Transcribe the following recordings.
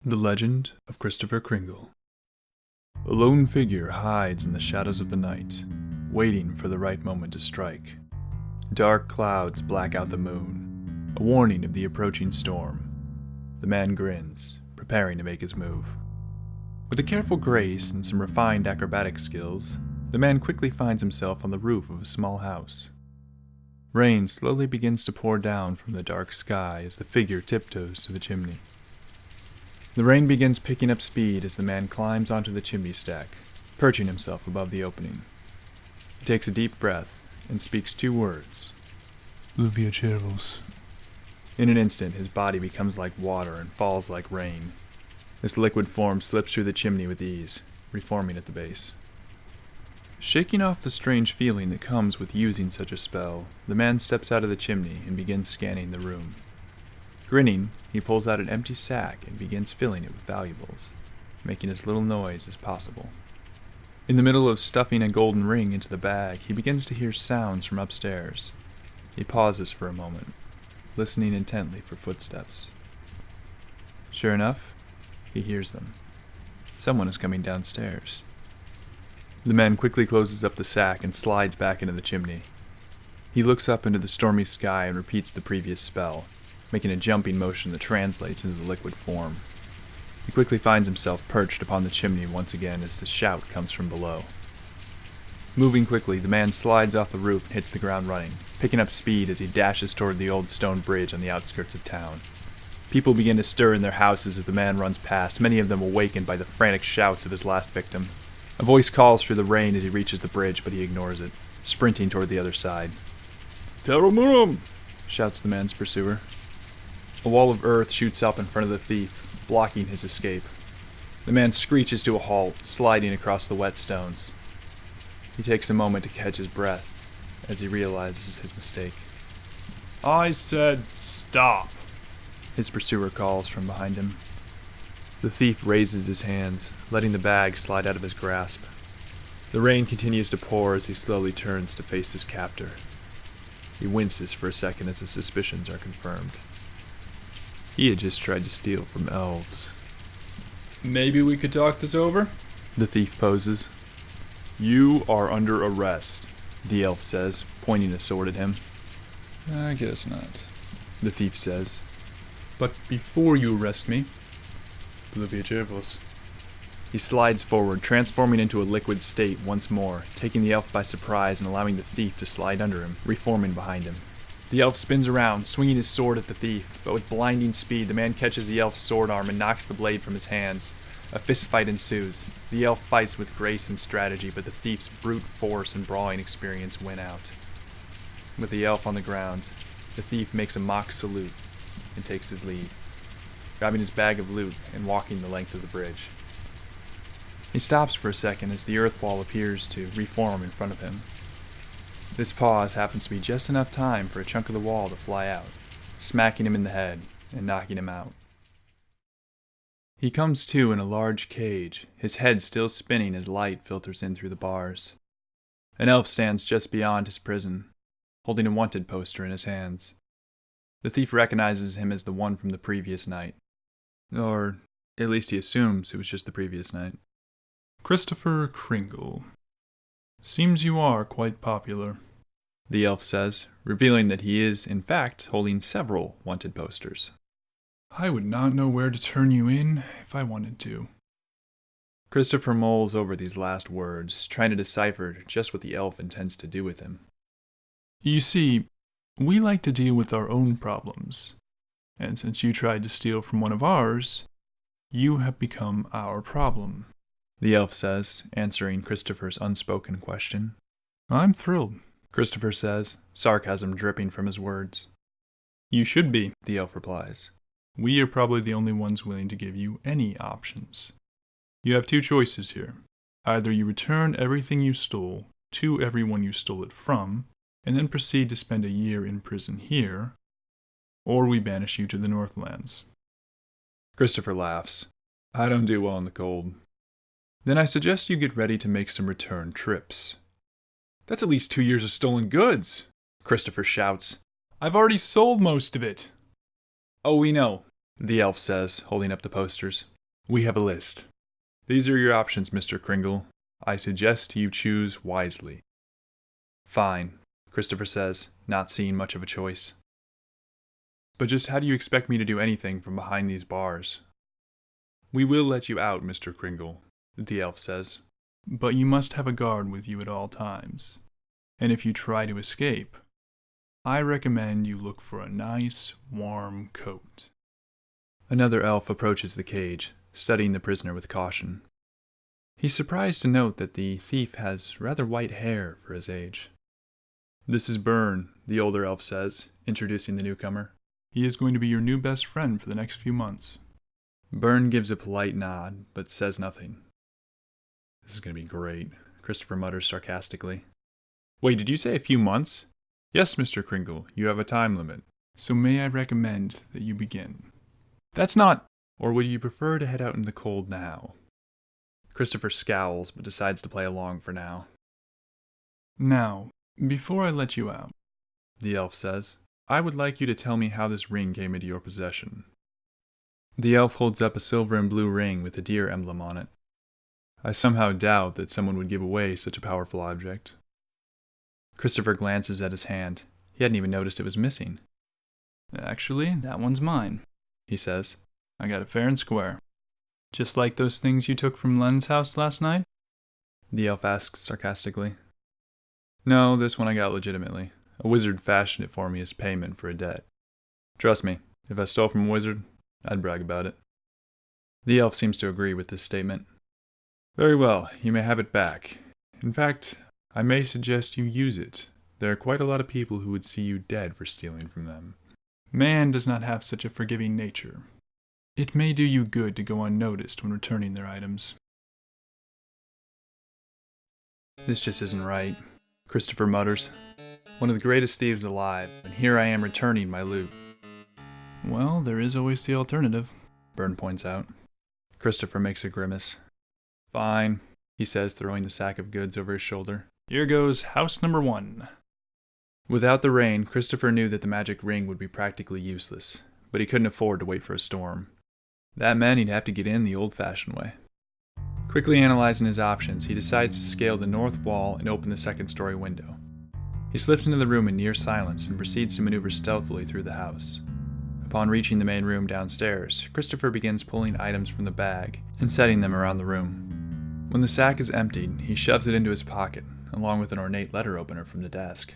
The Legend of Kristofer Kringle. A lone figure hides in the shadows of the night, waiting for the right moment to strike. Dark clouds black out the moon, a warning of the approaching storm. The man grins, preparing to make his move. With a careful grace and some refined acrobatic skills, the man quickly finds himself on the roof of a small house. Rain slowly begins to pour down from the dark sky as the figure tiptoes to the chimney. The rain begins picking up speed as the man climbs onto the chimney stack, perching himself above the opening. He takes a deep breath and speaks 2 words. Luviaceros. In an instant, his body becomes like water and falls like rain. This liquid form slips through the chimney with ease, reforming at the base. Shaking off the strange feeling that comes with using such a spell, the man steps out of the chimney and begins scanning the room. Grinning, he pulls out an empty sack and begins filling it with valuables, making as little noise as possible. In the middle of stuffing a golden ring into the bag, he begins to hear sounds from upstairs. He pauses for a moment, listening intently for footsteps. Sure enough, he hears them. Someone is coming downstairs. The man quickly closes up the sack and slides back into the chimney. He looks up into the stormy sky and repeats the previous spell, making a jumping motion that translates into the liquid form. He quickly finds himself perched upon the chimney once again as the shout comes from below. Moving quickly, the man slides off the roof and hits the ground running, picking up speed as he dashes toward the old stone bridge on the outskirts of town. People begin to stir in their houses as the man runs past, many of them awakened by the frantic shouts of his last victim. A voice calls through the rain as he reaches the bridge, but he ignores it, sprinting toward the other side. Teramurum! Shouts the man's pursuer. A wall of earth shoots up in front of the thief, blocking his escape. The man screeches to a halt, sliding across the wet stones. He takes a moment to catch his breath as he realizes his mistake. I said stop! His pursuer calls from behind him. The thief raises his hands, letting the bag slide out of his grasp. The rain continues to pour as he slowly turns to face his captor. He winces for a second as his suspicions are confirmed. He had just tried to steal from elves. Maybe we could talk this over? The thief poses. You are under arrest, The elf says, pointing a sword at him. I guess not. The thief says. But before you arrest me, Luviaceros. He slides forward, transforming into a liquid state once more, taking the elf by surprise and allowing the thief to slide under him, reforming behind him. The elf spins around, swinging his sword at the thief, but with blinding speed, the man catches the elf's sword arm and knocks the blade from his hands. A fistfight ensues. The elf fights with grace and strategy, but the thief's brute force and brawling experience win out. With the elf on the ground, the thief makes a mock salute and takes his leave, grabbing his bag of loot and walking the length of the bridge. He stops for a second as the earth wall appears to reform in front of him. This pause happens to be just enough time for a chunk of the wall to fly out, smacking him in the head and knocking him out. He comes to in a large cage, his head still spinning as light filters in through the bars. An elf stands just beyond his prison, holding a wanted poster in his hands. The thief recognizes him as the one from the previous night. Or at least he assumes it was just the previous night. Kristofer Kringle. Seems you are quite popular, The elf says, revealing that he is, in fact, holding several wanted posters. I would not know where to turn you in if I wanted to. Kristofer mulls over these last words, trying to decipher just what the elf intends to do with him. You see, we like to deal with our own problems, and since you tried to steal from one of ours, you have become our problem, The elf says, answering Kristofer's unspoken question. I'm thrilled, Kristofer says, sarcasm dripping from his words. You should be, The elf replies. We are probably the only ones willing to give you any options. You have 2 choices here. Either you return everything you stole to everyone you stole it from, and then proceed to spend a year in prison here, or we banish you to the Northlands. Kristofer laughs. I don't do well in the cold. Then I suggest you get ready to make some return trips. That's at least 2 years of stolen goods, Kristofer shouts. I've already sold most of it. Oh, we know, the elf says, holding up the posters. We have a list. These are your options, Mr. Kringle. I suggest you choose wisely. Fine, Kristofer says, not seeing much of a choice. But just how do you expect me to do anything from behind these bars? We will let you out, Mr. Kringle, the elf says. But you must have a guard with you at all times. And if you try to escape, I recommend you look for a nice, warm coat. Another elf approaches the cage, studying the prisoner with caution. He's surprised to note that the thief has rather white hair for his age. This is Bern, the older elf says, introducing the newcomer. He is going to be your new best friend for the next few months. Bern gives a polite nod, but says nothing. This is going to be great, Kristofer mutters sarcastically. Wait, did you say a few months? Yes, Mr. Kringle, you have a time limit. So may I recommend that you begin? That's not... Or would you prefer to head out in the cold now? Kristofer scowls, but decides to play along for now. Now, before I let you out, the elf says, I would like you to tell me how this ring came into your possession. The elf holds up a silver and blue ring with a deer emblem on it. I somehow doubt that someone would give away such a powerful object. Kristofer glances at his hand. He hadn't even noticed it was missing. Actually, that one's mine, he says. I got it fair and square. Just like those things you took from Len's house last night? The elf asks sarcastically. No, this one I got legitimately. A wizard fashioned it for me as payment for a debt. Trust me, if I stole from a wizard, I'd brag about it. The elf seems to agree with this statement. Very well, you may have it back. In fact, I may suggest you use it. There are quite a lot of people who would see you dead for stealing from them. Man does not have such a forgiving nature. It may do you good to go unnoticed when returning their items. This just isn't right, Kristofer mutters. One of the greatest thieves alive, and here I am returning my loot. Well, there is always the alternative, Bern points out. Kristofer makes a grimace. Fine, he says, throwing the sack of goods over his shoulder. Here goes house number 1. Without the rain, Kristofer knew that the magic ring would be practically useless, but he couldn't afford to wait for a storm. That meant he'd have to get in the old-fashioned way. Quickly analyzing his options, he decides to scale the north wall and open the second-story window. He slips into the room in near silence and proceeds to maneuver stealthily through the house. Upon reaching the main room downstairs, Kristofer begins pulling items from the bag and setting them around the room. When the sack is emptied, he shoves it into his pocket, along with an ornate letter opener from the desk,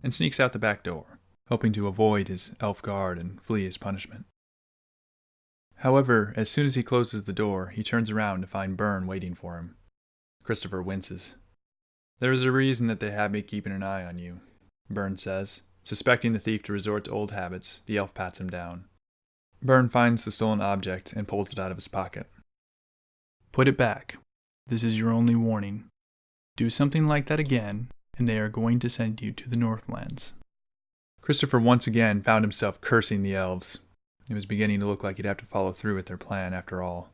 and sneaks out the back door, hoping to avoid his elf guard and flee his punishment. However, as soon as he closes the door, he turns around to find Bern waiting for him. Kristofer winces. There is a reason that they have me keeping an eye on you, Bern says. Suspecting the thief to resort to old habits, the elf pats him down. Bern finds the stolen object and pulls it out of his pocket. Put it back. This is your only warning. Do something like that again, and they are going to send you to the Northlands. Kristofer once again found himself cursing the elves. It was beginning to look like he'd have to follow through with their plan after all.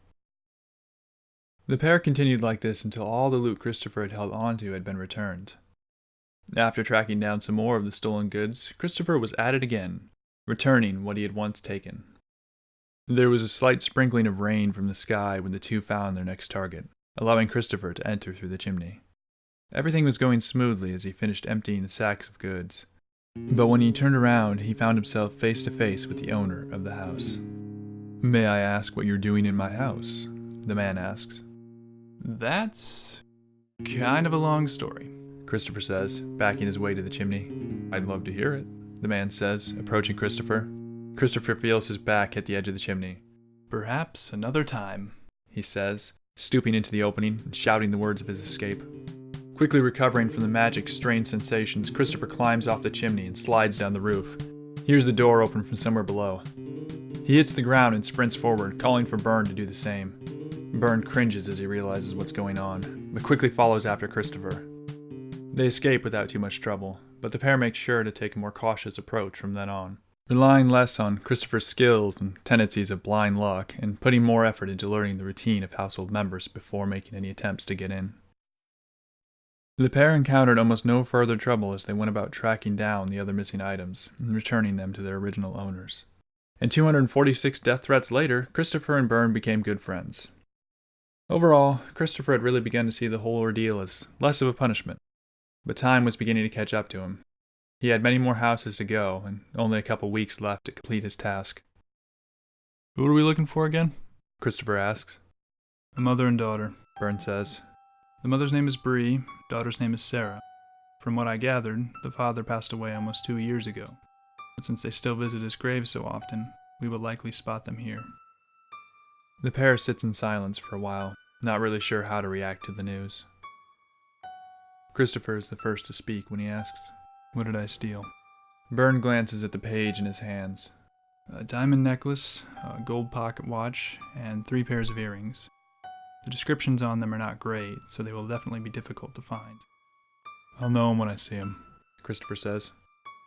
The pair continued like this until all the loot Kristofer had held onto had been returned. After tracking down some more of the stolen goods, Kristofer was at it again, returning what he had once taken. There was a slight sprinkling of rain from the sky when the two found their next target, allowing Kristofer to enter through the chimney. Everything was going smoothly as he finished emptying the sacks of goods. But when he turned around, he found himself face to face with the owner of the house. May I ask what you're doing in my house? The man asks. That's kind of a long story, Kristofer says, backing his way to the chimney. I'd love to hear it, the man says, approaching Kristofer. Kristofer feels his back hit the edge of the chimney. Perhaps another time, he says, stooping into the opening and shouting the words of his escape. Quickly recovering from the magic strange sensations, Kristofer climbs off the chimney and slides down the roof. He hears the door open from somewhere below. He hits the ground and sprints forward, calling for Bern to do the same. Bern cringes as he realizes what's going on, but quickly follows after Kristofer. They escape without too much trouble, but the pair make sure to take a more cautious approach from then on, relying less on Kristofer's skills and tendencies of blind luck, and putting more effort into learning the routine of household members before making any attempts to get in. The pair encountered almost no further trouble as they went about tracking down the other missing items and returning them to their original owners. And 246 death threats later, Kristofer and Bern became good friends. Overall, Kristofer had really begun to see the whole ordeal as less of a punishment, but time was beginning to catch up to him. He had many more houses to go, and only a couple weeks left to complete his task. Who are we looking for again? Kristofer asks. A mother and daughter, Byrne says. The mother's name is Bree, daughter's name is Sarah. From what I gathered, the father passed away almost 2 years ago. But since they still visit his grave so often, we will likely spot them here. The pair sits in silence for a while, not really sure how to react to the news. Kristofer is the first to speak when he asks, What did I steal? Byrne glances at the page in his hands. A diamond necklace, a gold pocket watch, and 3 pairs of earrings. The descriptions on them are not great, so they will definitely be difficult to find. I'll know him when I see him, Kristofer says.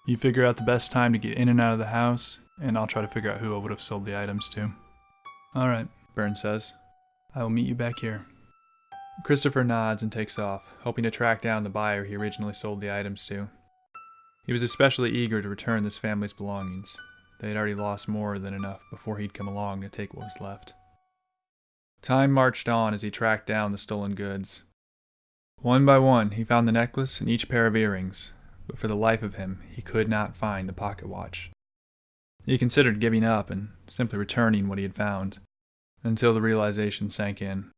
You figure out the best time to get in and out of the house, and I'll try to figure out who I would have sold the items to. All right, Byrne says. I will meet you back here. Kristofer nods and takes off, hoping to track down the buyer he originally sold the items to. He was especially eager to return this family's belongings. They had already lost more than enough before he'd come along to take what was left. Time marched on as he tracked down the stolen goods. One by one, he found the necklace and each pair of earrings, but for the life of him, he could not find the pocket watch. He considered giving up and simply returning what he had found, until the realization sank in.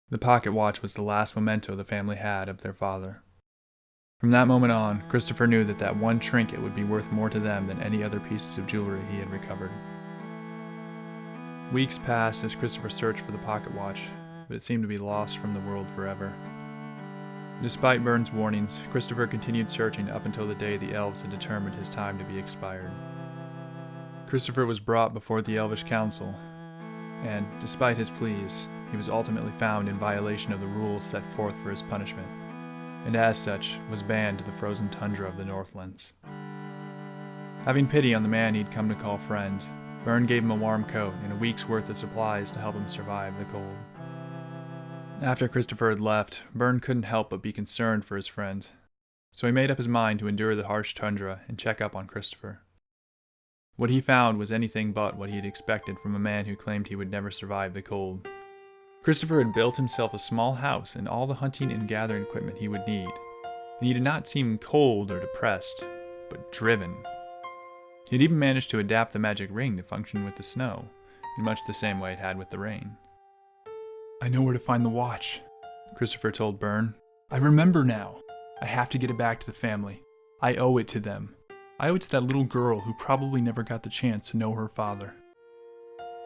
The pocket watch was the last memento the family had of their father. From that moment on, Kristofer knew that that one trinket would be worth more to them than any other pieces of jewelry he had recovered. Weeks passed as Kristofer searched for the pocket watch, but it seemed to be lost from the world forever. Despite Byrne's warnings, Kristofer continued searching up until the day the elves had determined his time to be expired. Kristofer was brought before the Elvish Council, and, despite his pleas, he was ultimately found in violation of the rules set forth for his punishment, and as such was banned to the frozen tundra of the Northlands. Having pity on the man he'd come to call friend, Byrne gave him a warm coat and a week's worth of supplies to help him survive the cold. After Kristofer had left, Byrne couldn't help but be concerned for his friend, so he made up his mind to endure the harsh tundra and check up on Kristofer. What he found was anything but what he had expected from a man who claimed he would never survive the cold. Kristofer had built himself a small house and all the hunting and gathering equipment he would need, and he did not seem cold or depressed, but driven. He had even managed to adapt the magic ring to function with the snow, in much the same way it had with the rain. I know where to find the watch, Kristofer told Byrne. I remember now. I have to get it back to the family. I owe it to them. I owe it to that little girl who probably never got the chance to know her father.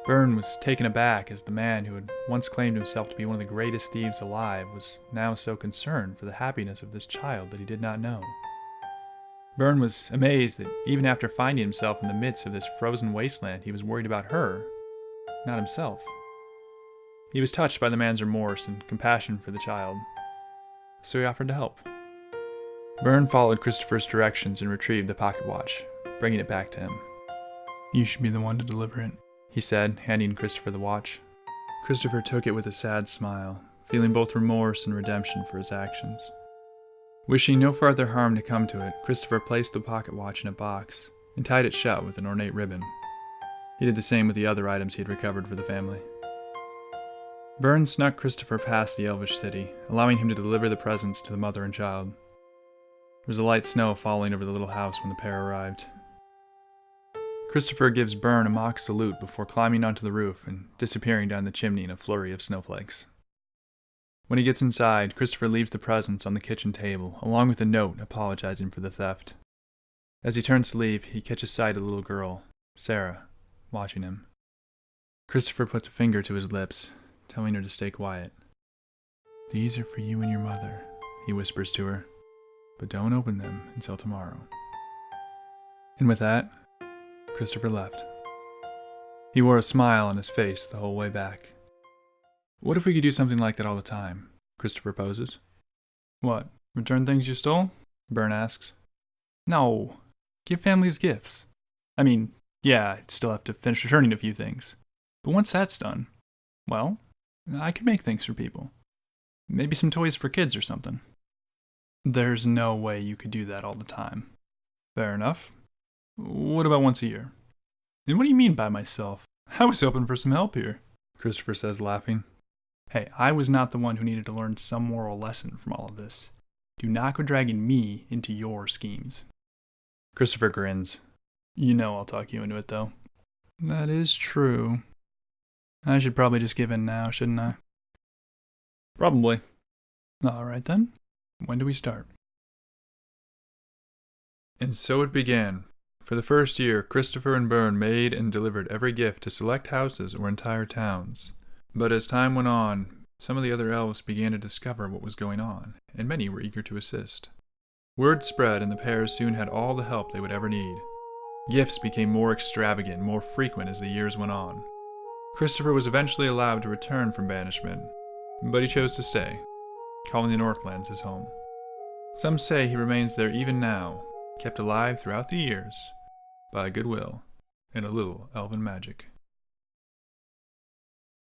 Byrne was taken aback as the man who had once claimed himself to be one of the greatest thieves alive was now so concerned for the happiness of this child that he did not know. Byrne was amazed that even after finding himself in the midst of this frozen wasteland, he was worried about her, not himself. He was touched by the man's remorse and compassion for the child, so he offered to help. Byrne followed Kristofer's directions and retrieved the pocket watch, bringing it back to him. You should be the one to deliver it, he said, handing Kristofer the watch. Kristofer took it with a sad smile, feeling both remorse and redemption for his actions. Wishing no further harm to come to it, Kristofer placed the pocket watch in a box and tied it shut with an ornate ribbon. He did the same with the other items he had recovered for the family. Byrne snuck Kristofer past the elvish city, allowing him to deliver the presents to the mother and child. There was a light snow falling over the little house when the pair arrived. Kristofer gives Byrne a mock salute before climbing onto the roof and disappearing down the chimney in a flurry of snowflakes. When he gets inside, Kristofer leaves the presents on the kitchen table, along with a note apologizing for the theft. As he turns to leave, he catches sight of the little girl, Sarah, watching him. Kristofer puts a finger to his lips, telling her to stay quiet. "These are for you and your mother," he whispers to her, "but don't open them until tomorrow." And with that, Kristofer left. He wore a smile on his face the whole way back. "What if we could do something like that all the time?" Kristofer poses. What, return things you stole? Byrne asks. No, give families gifts. I mean, yeah, I'd still have to finish returning a few things. But once that's done, well, I could make things for people. Maybe some toys for kids or something. There's no way you could do that all the time. Fair enough. What about once a year? And what do you mean by myself? I was hoping for some help here, Kristofer says, laughing. Hey, I was not the one who needed to learn some moral lesson from all of this. Do not go dragging me into your schemes. Kristofer grins. You know I'll talk you into it, though. That is true. I should probably just give in now, shouldn't I? Probably. All right then. When do we start? And so it began. For the first year, Kristofer and Byrne made and delivered every gift to select houses or entire towns. But as time went on, some of the other elves began to discover what was going on, and many were eager to assist. Word spread, and the pair soon had all the help they would ever need. Gifts became more extravagant, more frequent as the years went on. Kristofer was eventually allowed to return from banishment, but he chose to stay, calling the Northlands his home. Some say he remains there even now, kept alive throughout the years by goodwill and a little elven magic.